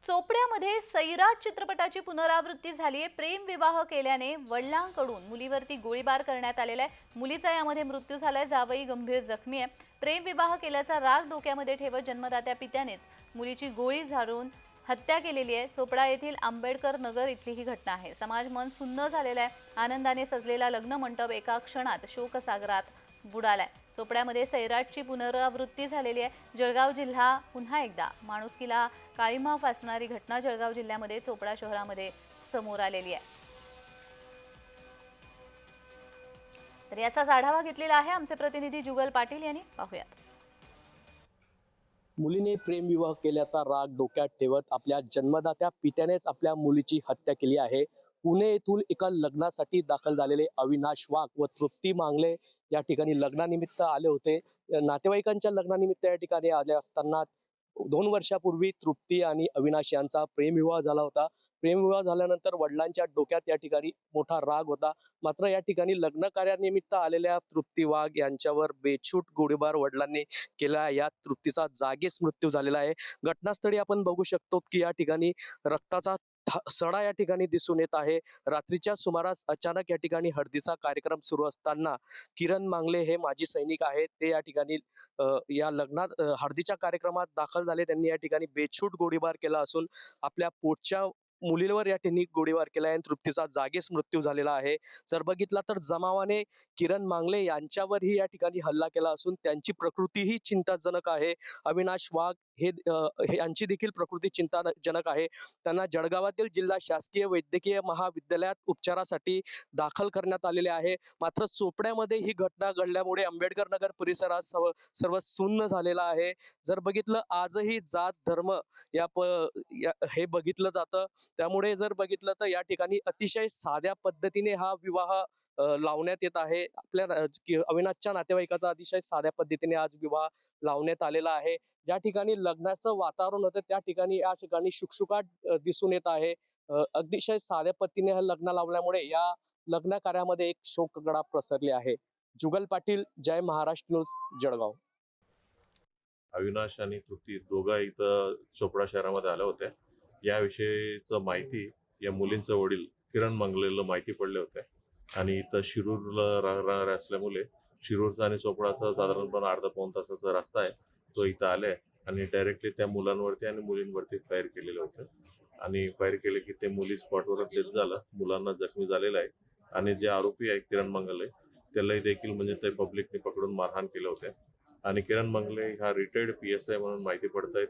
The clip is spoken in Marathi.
चोपड्यामध्ये सैराट चित्रपटाची पुनरावृत्ती झाली आहे। प्रेम विवाह केल्याने वडिलांकडून मुलीवरती गोळीबार करण्यात आलेला आहे। मुलीचा यामध्ये मृत्यू झालाय, जावई गंभीर जखमी आहे। प्रेम विवाह केल्याचा राग डोक्यामध्ये ठेवत जन्मदात्या पित्यानेच मुलीची गोळी झाडून हत्या केलेली आहे। चोपडा येथील आंबेडकर नगर इथली ही घटना आहे। समाज मन सुन्न झालेला आहे। आनंदाने सजलेला लग्न मंडप एका क्षणात शोकसागरात बुडालाय। चोपड्यामध्ये सैराटची पुनरावृत्ती झालेली आहे। जळगाव जिल्हा पुन्हा एकदा माणुसकीला काळीमा फासणारी घटना जळगाव जिल्ह्यामध्ये चोपडा शहरामध्ये समोर आलेली आहे। तर याचाच आढावा घेतलेला आहे आमचे प्रतिनिधी जुगल पाटील यांनी। पाहूयात। मुलीने प्रेमविवाह केल्याचा राग डोक्यात ठेवत आपल्या जन्मदात्या पित्यानेच आपल्या मुलीची हत्या केली आहे। पुणे येथून एका लग्नासाठी दाखल झालेले अविनाश वाघ व तृप्ती मांगले या ठिकाणी लग्नानिमित्त आले होते। नातेवाईकांच्या लग्नानिमित्त या ठिकाणी आले असताना 2 वर्षापूर्वी तृप्ती आणि अविनाश यांचा प्रेमविवाह झाला होता। प्रेमविवाह झाल्यानंतर वडिलांच्या डोक्यात या ठिकाणी मोठा राग होता। मात्र या ठिकाणी लग्न कार्यानिमित्त आलेल्या तृप्ती वाघ यांच्यावर बेछूट गोळीबार वडिलांनी केला। या तृप्तीचा जागीच मृत्यू झालेला आहे। घटनास्थळी आपण बघू शकतो की या ठिकाणी रक्ताचा सडा या ठिकाणी दिसून येत आहे। रात्रीच्या सुमारास अचानक या ठिकाणी हळदीचा कार्यक्रम सुरू असताना किरण मांगले हे माजी सैनिक आहेत, ते या ठिकाणी या लग्नात हळदीच्या कार्यक्रमात दाखल झाले। त्यांनी या ठिकाणी बेछूट गोळीबार केला असून आपल्या पोटच्या मुलीवर या ठिकाणी गोळीबार केला आहे। तृप्तीचा जागीच मृत्यू झालेला आहे। जर बघितला तर जमावाने किरण मांगले यांच्यावरही या ठिकाणी हल्ला केला असून त्यांची प्रकृतीही चिंताजनक आहे। अविनाश वाघ यांची देखील प्रकृती चिंताजनक आहे। त्यांना जळगावातील जिल्हा शासकीय वैद्यकीय महाविद्यालयात उपचारासाठी दाखल करण्यात आलेले आहे। मात्र चोपड्यामध्ये ही घटना घडल्यामुळे आंबेडकर नगर परिसरात सर्व सुन्न झालेला आहे। जर बघितलं आजही जात धर्म हे बघितलं जातं। त्यामुळे जर बघितलं तर या ठिकाणी अतिशय साध्या पद्धतीने हा विवाह लावण्यात येत आहे। आपल्या अविनाशच्या नातेवाईकाचा अतिशय साध्या पद्धतीने आज विवाह लावण्यात आलेला आहे। ज्या ठिकाणी लग्नाचं वातावरण होतं त्या ठिकाणी या ठिकाणी शुकशुकाट दिसून येत आहे। अतिशय साध्या पद्धतीने हे लग्न लावल्यामुळे या लग्न कार्यामध्ये एक शोककळा पसरली आहे। जुगल पाटील, जय महाराष्ट्र न्यूज, जळगाव। अविनाश आणि तृप्ती दोघा इथं चोपडा शहरामध्ये आल्या होत्या। याविषयीचं माहिती या मुलींचे वडील किरण मंगलेला माहिती पडले होते आणि इथं शिरूरला राहणार असल्यामुळे शिरूरचा आणि चोपडाचा साधारणपणे अर्धा पाऊण तासाचा रस्ता आहे, तो इथं आले आणि डायरेक्टली त्या मुलांवरती आणि मुलींवरती फायर केलेले होते आणि फायर केले की ते मुली स्पॉटवर डेथ झालं, मुलांना जखमी झालेला आहे आणि जे आरोपी आहे किरण मंगले त्यालाही देखील म्हणजे ते पब्लिकने पकडून मारहाण केले होते आणि किरण मंगले हा रिटायर्ड PSI म्हणून माहिती पडत आहेत।